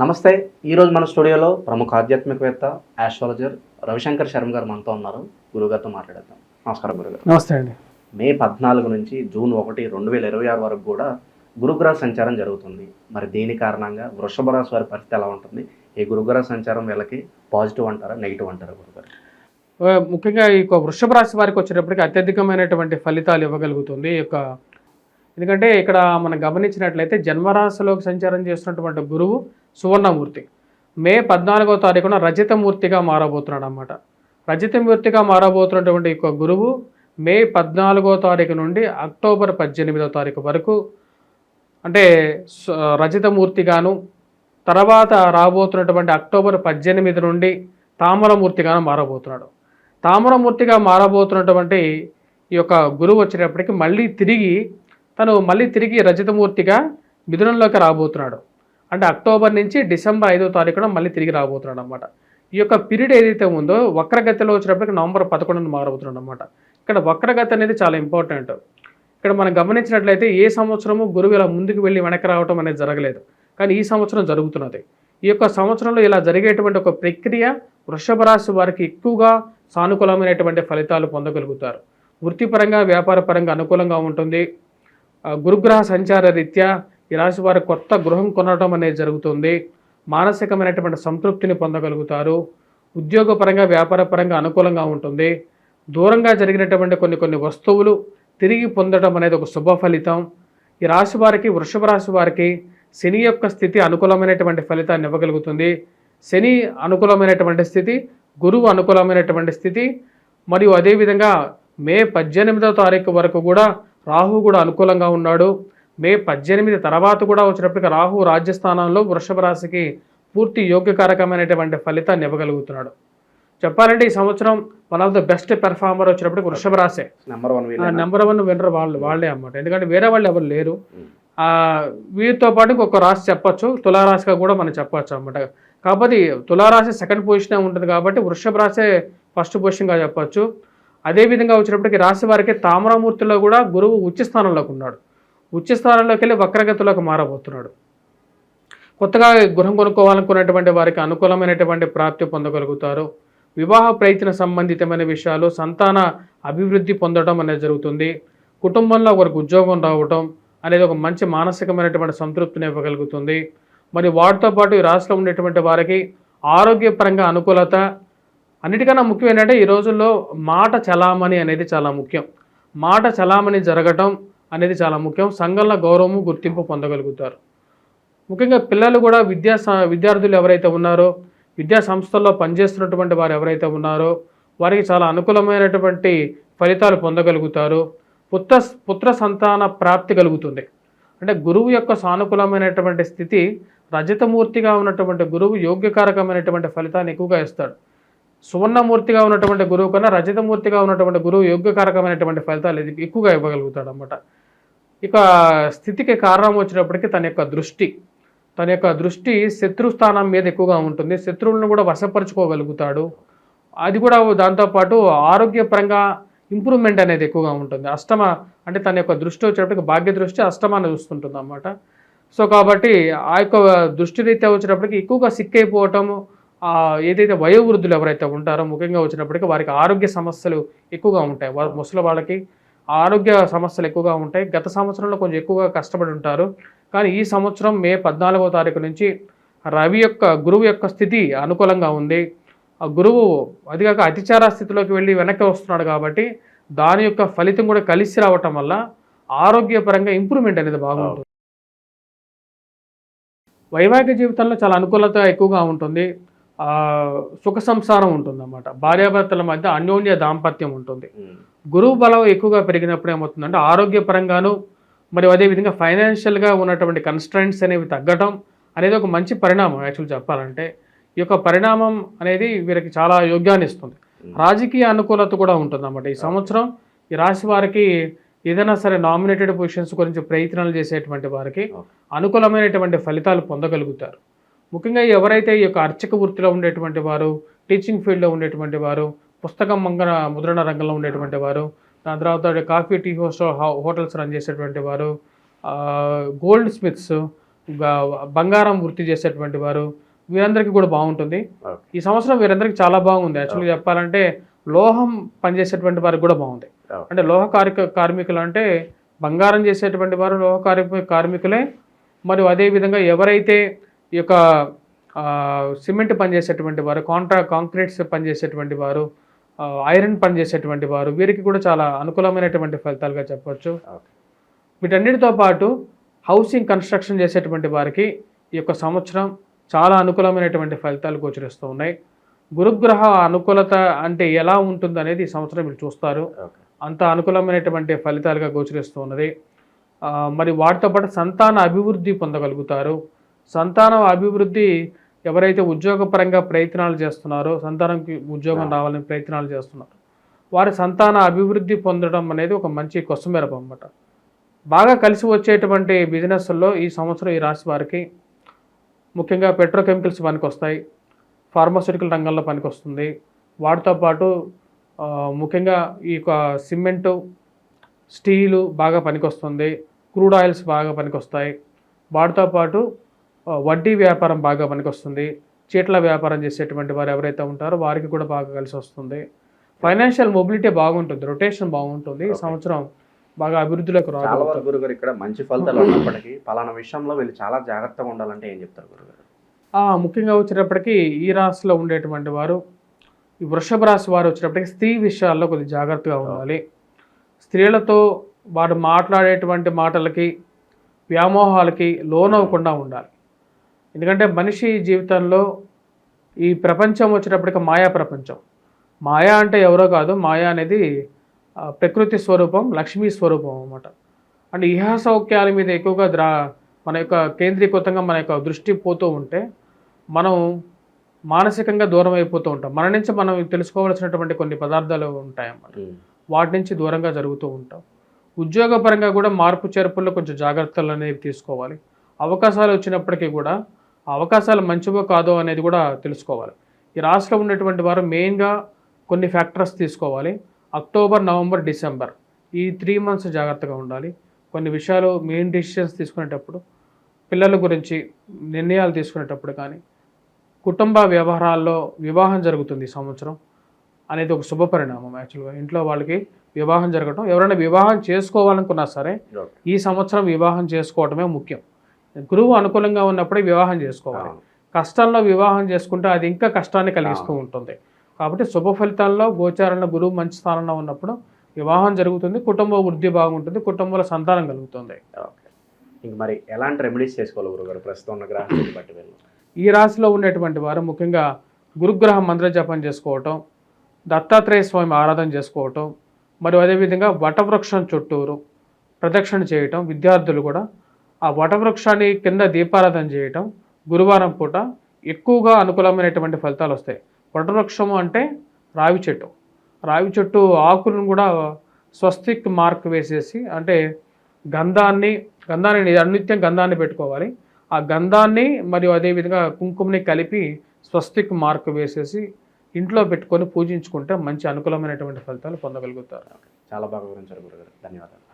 నమస్తే. ఈరోజు మన స్టూడియోలో ప్రముఖ ఆధ్యాత్మికవేత్త, ఆస్ట్రాలజర్ రవిశంకర్ శర్మ గారు మనతో ఉన్నారు. గురుగారితో మాట్లాడేద్దాం. నమస్కారం గురుగారు. నమస్తే అండి. మే 14 నుంచి జూన్ 1, 2026 వరకు కూడా గురుగ్రహ సంచారం జరుగుతుంది. మరి దీని కారణంగా వృషభ రాశి వారి పరిస్థితి ఎలా ఉంటుంది? ఈ గురుగ్రహ సంచారం వీళ్ళకి పాజిటివ్ అంటారా, నెగిటివ్ అంటారా గురుగారు? ముఖ్యంగా ఈ వృషభ రాశి వారికి వచ్చేటప్పటికి అత్యధికమైనటువంటి ఫలితాలు ఇవ్వగలుగుతుంది. ఎందుకంటే ఇక్కడ మనం గమనించినట్లయితే జన్మరాశిలోకి సంచారం చేస్తున్నటువంటి గురువు సువర్ణమూర్తి మే 14వ తారీఖున రజితమూర్తిగా మారబోతున్నాడు అన్నమాట. రజితమూర్తిగా మారబోతున్నటువంటి గురువు మే 14వ తారీఖు నుండి అక్టోబర్ 18వ తారీఖు వరకు అంటే రజితమూర్తిగాను, తర్వాత రాబోతున్నటువంటి అక్టోబర్ 18 నుండి తామరమూర్తిగాను మారబోతున్నాడు. తామరమూర్తిగా మారబోతున్నటువంటి ఈ యొక్క గురువు వచ్చేటప్పటికి మళ్ళీ తిరిగి రజితమూర్తిగా మిథునంలోకి రాబోతున్నాడు. అంటే అక్టోబర్ నుంచి డిసెంబర్ 5వ తారీఖున మళ్ళీ తిరిగి రాబోతున్నాడు అనమాట. ఈ యొక్క పీరియడ్ ఏదైతే ఉందో వక్రగతిలో వచ్చేటప్పటికి నవంబర్ 11 మారబోతున్నాడు అనమాట. ఇక్కడ వక్రగతి అనేది చాలా ఇంపార్టెంట్. ఇక్కడ మనం గమనించినట్లయితే ఏ సంవత్సరము గురువు ఇలా ముందుకు వెళ్ళి వెనక్కి రావటం అనేది జరగలేదు, కానీ ఈ సంవత్సరం జరుగుతున్నది. ఈ యొక్క సంవత్సరంలో ఇలా జరిగేటువంటి ఒక ప్రక్రియ వృషభ రాశి వారికి ఎక్కువగా సానుకూలమైనటువంటి ఫలితాలు పొందగలుగుతారు. వృత్తిపరంగా, వ్యాపారపరంగా అనుకూలంగా ఉంటుంది. గురుగ్రహ సంచార రీత్యా ఈ రాశి వారు కొత్త గృహం కొనడం అనేది జరుగుతుంది. మానసికమైనటువంటి సంతృప్తిని పొందగలుగుతారు. ఉద్యోగపరంగా, వ్యాపారపరంగా అనుకూలంగా ఉంటుంది. దూరంగా జరిగినటువంటి కొన్ని వస్తువులు తిరిగి పొందడం అనేది ఒక శుభ ఫలితం. ఈ రాశి వారికి, వృషభ రాశి వారికి శని యొక్క స్థితి అనుకూలమైనటువంటి ఫలితాన్ని ఇవ్వగలుగుతుంది. శని అనుకూలమైనటువంటి స్థితి, గురువు అనుకూలమైనటువంటి స్థితి, మరియు అదేవిధంగా మే 18వ తారీఖు వరకు కూడా రాహు కూడా అనుకూలంగా ఉన్నాడు. మే 18 తర్వాత కూడా వచ్చినప్పటికీ రాహు రాజ్యస్థానంలో వృషభ రాశికి పూర్తి యోగ్యకారకమైనటువంటి ఫలితాన్ని ఇవ్వగలుగుతున్నాడు. చెప్పాలంటే ఈ సంవత్సరం one of the best performer వచ్చినప్పటికి వృషభ రాశే. నెంబర్ 1 విన్నర్ వాళ్ళే అన్నమాట. ఎందుకంటే వేరే వాళ్ళు ఎవరు లేరు. వీరితో పాటు ఇంకొక రాశి చెప్పచ్చు, తులారాశిగా కూడా మనం చెప్పచ్చు అన్నమాట. కాబట్టి తులారాశి సెకండ్ పొజిషన్ ఉంటుంది కాబట్టి వృషభ రాశే ఫస్ట్ పొజిషన్గా చెప్పచ్చు. అదేవిధంగా వచ్చినప్పటికీ రాశి వారికి తామరమూర్తిలో కూడా గురువు ఉచ్చస్థానంలోకి ఉన్నాడు. ఉచ్చస్థానంలోకి వెళ్ళి వక్రగతిలోకి మారబోతున్నాడు. కొత్తగా గృహం కొనుక్కోవాలనుకున్నటువంటి వారికి అనుకూలమైనటువంటి ప్రాప్తి పొందగలుగుతారు. వివాహ ప్రయత్న సంబంధితమైన విషయాలు, సంతాన అభివృద్ధి పొందడం అనేది జరుగుతుంది. కుటుంబంలో ఒకరికి ఉద్యోగం రావడం అనేది ఒక మంచి మానసికమైనటువంటి సంతృప్తిని ఇవ్వగలుగుతుంది. మరి వాటితో పాటు ఈ రాశిలో ఉండేటువంటి వారికి ఆరోగ్యపరంగా అనుకూలత, అన్నిటికన్నా ముఖ్యం ఏంటంటే ఈ రోజుల్లో మాట చలామణి అనేది చాలా ముఖ్యం. మాట చలామణి జరగటం అనేది చాలా ముఖ్యం. సంఘంలో గౌరవము, గుర్తింపు పొందగలుగుతారు. ముఖ్యంగా పిల్లలు కూడా విద్యార్థులు ఎవరైతే ఉన్నారో, విద్యా సంస్థల్లో పనిచేస్తున్నటువంటి వారు ఎవరైతే ఉన్నారో వారికి చాలా అనుకూలమైనటువంటి ఫలితాలు పొందగలుగుతారు. పుత్ర సంతాన ప్రాప్తి కలుగుతుంది. అంటే గురువు యొక్క సానుకూలమైనటువంటి స్థితి, రజతమూర్తిగా ఉన్నటువంటి గురువు యోగ్యకారకమైనటువంటి ఫలితాన్ని ఎక్కువగా ఇస్తాడు. సువర్ణమూర్తిగా ఉన్నటువంటి గురువు కన్నా రజతమూర్తిగా ఉన్నటువంటి గురువు యోగ్యకారకమైనటువంటి ఫలితాలు ఎక్కువగా ఇవ్వగలుగుతాడు అన్నమాట. ఇక స్థితికి కారణం వచ్చినప్పటికీ తన యొక్క దృష్టి శత్రుస్థానం మీద ఎక్కువగా ఉంటుంది. శత్రువులను కూడా వశపరుచుకోగలుగుతాడు. అది కూడా దాంతోపాటు ఆరోగ్యపరంగా ఇంప్రూవ్మెంట్ అనేది ఎక్కువగా ఉంటుంది. అంటే తన యొక్క దృష్టి వచ్చేటప్పటికి భాగ్య దృష్టి అష్టమాన్ని చూస్తుంటుంది అన్నమాట. సో కాబట్టి ఆ యొక్క దృష్టి రీత్యా వచ్చినప్పటికీ ఎక్కువగా సిక్ అయిపోవటము, ఏదైతే వయోవృద్ధులు ఎవరైతే ఉంటారో ముఖ్యంగా వచ్చినప్పటికీ వారికి ఆరోగ్య సమస్యలు ఎక్కువగా ఉంటాయి. ముసలి వాళ్ళకి ఆరోగ్య సమస్యలు ఎక్కువగా ఉంటాయి. గత సంవత్సరంలో కొంచెం ఎక్కువగా కష్టపడి ఉంటారు. కానీ ఈ సంవత్సరం మే 14వ తారీఖు నుంచి గురువు యొక్క స్థితి అనుకూలంగా ఉంది. ఆ గురువు అదిగాక అతిచార స్థితిలోకి వెళ్ళి వెనక్కి వస్తున్నాడు కాబట్టి దాని యొక్క ఫలితం కూడా కలిసి రావటం వల్ల ఆరోగ్యపరంగా ఇంప్రూవ్మెంట్ అనేది బాగుంటుంది. వైవాహిక జీవితంలో చాలా అనుకూలత ఎక్కువగా ఉంటుంది. సుఖ సంసారం ఉంటుంది అన్నమాట. భార్యాభర్తల మధ్య అన్యోన్య దాంపత్యం ఉంటుంది. గురువు బలం ఎక్కువగా పెరిగినప్పుడు ఏమవుతుందంటే ఆరోగ్యపరంగాను మరియు అదేవిధంగా ఫైనాన్షియల్గా ఉన్నటువంటి కన్స్ట్రైంట్స్ అనేవి తగ్గడం అనేది ఒక మంచి పరిణామం. యాక్చువల్ చెప్పాలంటే ఈ యొక్క పరిణామం అనేది వీరికి చాలా యోగ్యాన్ని ఇస్తుంది. రాజకీయ అనుకూలత కూడా ఉంటుంది అన్నమాట. ఈ సంవత్సరం ఈ రాశి వారికి ఏదైనా సరే నామినేటెడ్ పొజిషన్స్ గురించి ప్రయత్నాలు చేసేటువంటి వారికి అనుకూలమైనటువంటి ఫలితాలు పొందగలుగుతారు. ముఖ్యంగా ఎవరైతే ఈ యొక్క అర్చక వృత్తిలో ఉండేటువంటి వారు, టీచింగ్ ఫీల్డ్లో ఉండేటువంటి వారు, పుస్తకం ముద్రణ రంగంలో ఉండేటువంటి వారు, దాని తర్వాత కాఫీ టీ హోటల్స్ రన్ చేసేటువంటి వారు, గోల్డ్ స్మిత్స్, బంగారం వృత్తి చేసేటువంటి వారు వీరందరికీ కూడా బాగుంటుంది. ఓకే. ఈ సంవత్సరం వీరందరికీ చాలా బాగుంది. యాక్చువల్గా చెప్పాలంటే లోహం పనిచేసేటువంటి వారికి కూడా బాగుంది. ఓకే. అంటే లోహ కార్మికులు అంటే బంగారం చేసేటువంటి వారు లోహ కార్మికులే. మరియు అదేవిధంగా ఎవరైతే ఈ యొక్క సిమెంట్ పనిచేసేటువంటి వారు, కాంక్రీట్స్ పనిచేసేటువంటి వారు, ఐరన్ పనిచేసేటువంటి వారు వీరికి కూడా చాలా అనుకూలమైనటువంటి ఫలితాలుగా చెప్పవచ్చు. ఓకే. వీటన్నిటితో పాటు హౌసింగ్ కన్స్ట్రక్షన్ చేసేటువంటి వారికి ఈ యొక్క సంవత్సరం చాలా అనుకూలమైనటువంటి ఫలితాలు గోచరిస్తూ ఉన్నాయి. గురుగ్రహ అనుకూలత అంటే ఎలా ఉంటుంది అనేది ఈ సంవత్సరం మీరు చూస్తారు. ఓకే. అంత అనుకూలమైనటువంటి ఫలితాలుగా గోచరిస్తూ ఉన్నది. మరి వాటితో పాటు సంతాన అభివృద్ధి పొందగలుగుతారు. సంతానం అభివృద్ధి ఎవరైతే ఉద్యోగపరంగా ప్రయత్నాలు చేస్తున్నారో, సంతానంకి ఉద్యోగం రావాలని ప్రయత్నాలు చేస్తున్నారు, వారి సంతాన అభివృద్ధి పొందడం అనేది ఒక మంచి కొసమెరపు అన్నమాట. బాగా కలిసి వచ్చేటువంటి బిజినెస్ల్లో ఈ సంవత్సరం ఈ రాశి వారికి ముఖ్యంగా పెట్రోకెమికల్స్ పనికొస్తాయి, ఫార్మాస్యూటికల్ రంగంలో పనికొస్తుంది. వాటితో పాటు ముఖ్యంగా ఈ యొక్క సిమెంటు, స్టీలు బాగా పనికొస్తుంది, క్రూడ్ ఆయిల్స్ బాగా పనికొస్తాయి. వాటితో పాటు వడ్డీ వ్యాపారం బాగా పనికొస్తుంది. చీట్ల వ్యాపారం చేసేటువంటి వారు ఎవరైతే ఉంటారో వారికి కూడా బాగా కలిసి వస్తుంది. ఫైనాన్షియల్ మొబిలిటీ బాగుంటుంది, రొటేషన్ బాగుంటుంది. ఈ సంవత్సరం బాగా అభివృద్ధిలోకి చాలా రావాలి. వరకు గురుగారు ఇక్కడ మంచి ఫలితాలు ఉన్నప్పటికీ పలానా విషయంలో వీళ్ళు చాలా జాగ్రత్తగా ఉండాలంటే ఏం చెప్తారు గురుగారు? ముఖ్యంగా వచ్చేటప్పటికి ఈ రాశిలో ఉండేటువంటి వారు, ఈ వృషభ రాశి వారు వచ్చేటప్పటికి స్త్రీ విషయాల్లో కొద్దిగా జాగ్రత్తగా ఉండాలి. స్త్రీలతో వారు మాట్లాడేటువంటి మాటలకి, వ్యామోహాలకి లోనవ్వకుండా ఉండాలి. ఎందుకంటే మనిషి జీవితంలో ఈ ప్రపంచం వచ్చేటప్పటికి మాయా ప్రపంచం. మాయా అంటే ఎవరో కాదు, మాయా అనేది ప్రకృతి స్వరూపం, లక్ష్మీ స్వరూపం అన్నమాట. అంటే ఇహ సౌఖ్యాల మీద ఎక్కువగా మన యొక్క కేంద్రీకృతంగా మన యొక్క దృష్టి పోతూ ఉంటే మనం మానసికంగా దూరం అయిపోతూ ఉంటాం. మన నుంచి మనం తెలుసుకోవాల్సినటువంటి కొన్ని పదార్థాలు ఉంటాయన్నమాట. వాటి నుంచి దూరంగా జరుగుతూ ఉంటాం. ఉద్యోగపరంగా కూడా మార్పు చేర్పుల్లో కొంచెం జాగ్రత్తలు అనేవి తీసుకోవాలి. అవకాశాలు వచ్చినప్పటికీ కూడా ఆ అవకాశాలు మంచివో కాదో అనేది కూడా తెలుసుకోవాలి. ఈ రాశిలో ఉన్నటువంటి వారు మెయిన్గా కొన్ని ఫ్యాక్టర్స్ తీసుకోవాలి. అక్టోబర్, నవంబర్, డిసెంబర్ ఈ 3 months జాగ్రత్తగా ఉండాలి. కొన్ని విషయాలు మెయిన్ డిసిషన్స్ తీసుకునేటప్పుడు, పిల్లల గురించి నిర్ణయాలు తీసుకునేటప్పుడు కానీ, కుటుంబ వ్యవహారాల్లో వివాహం జరుగుతుంది ఈ సంవత్సరం అనేది ఒక శుభ పరిణామం. యాక్చువల్గా ఇంట్లో వాళ్ళకి వివాహం జరగడం, ఎవరైనా వివాహం చేసుకోవాలనుకున్నా సరే ఈ సంవత్సరం వివాహం చేసుకోవడమే ముఖ్యం. గురువు అనుకూలంగా ఉన్నప్పుడే వివాహం చేసుకోవాలి. కష్టంలో వివాహం చేసుకుంటే అది ఇంకా కష్టాన్ని కలిగిస్తూ ఉంటుంది. కాబట్టి శుభ ఫలితాల్లో గోచారంలో గురువు మంచి స్థానంలో ఉన్నప్పుడు వివాహం జరుగుతుంది, కుటుంబ వృద్ధి బాగుంటుంది, కుటుంబంలో సంతానం కలుగుతుంది. ఓకే. ఇంక మరి ఎలాంటి రెమెడీస్ చేసుకోవాలి గురుగారు ప్రస్తుతం ఉన్న గ్రహాన్ని బట్టి వీళ్ళు? ఈ రాశిలో ఉండేటువంటి వారు ముఖ్యంగా గురుగ్రహ మంత్ర జపం చేసుకోవటం, దత్తాత్రేయ స్వామి ఆరాధన చేసుకోవటం, మరియు అదేవిధంగా వటవృక్షం చుట్టూరు ప్రదక్షిణ చేయటం. విద్యార్థులు కూడా ఆ వటవృక్షాన్ని కింద దీపారాధన చేయటం గురువారం పూట ఎక్కువగా అనుకూలమైనటువంటి ఫలితాలు వస్తాయి. వటవృక్షము అంటే రావి చెట్టు. రావి చెట్టు ఆకులను కూడా స్వస్తిక్ మార్క్ వేసేసి, అంటే గంధాన్ని అనిత్యం గంధాన్ని పెట్టుకోవాలి. ఆ గంధాన్ని మరియు అదేవిధంగా కుంకుమని కలిపి స్వస్తిక్ మార్క్ వేసేసి ఇంట్లో పెట్టుకొని పూజించుకుంటే మంచి అనుకూలమైనటువంటి ఫలితాలు పొందగలుగుతారు. చాలా బాగా వివరించారు గురుగారు. ధన్యవాదాలు.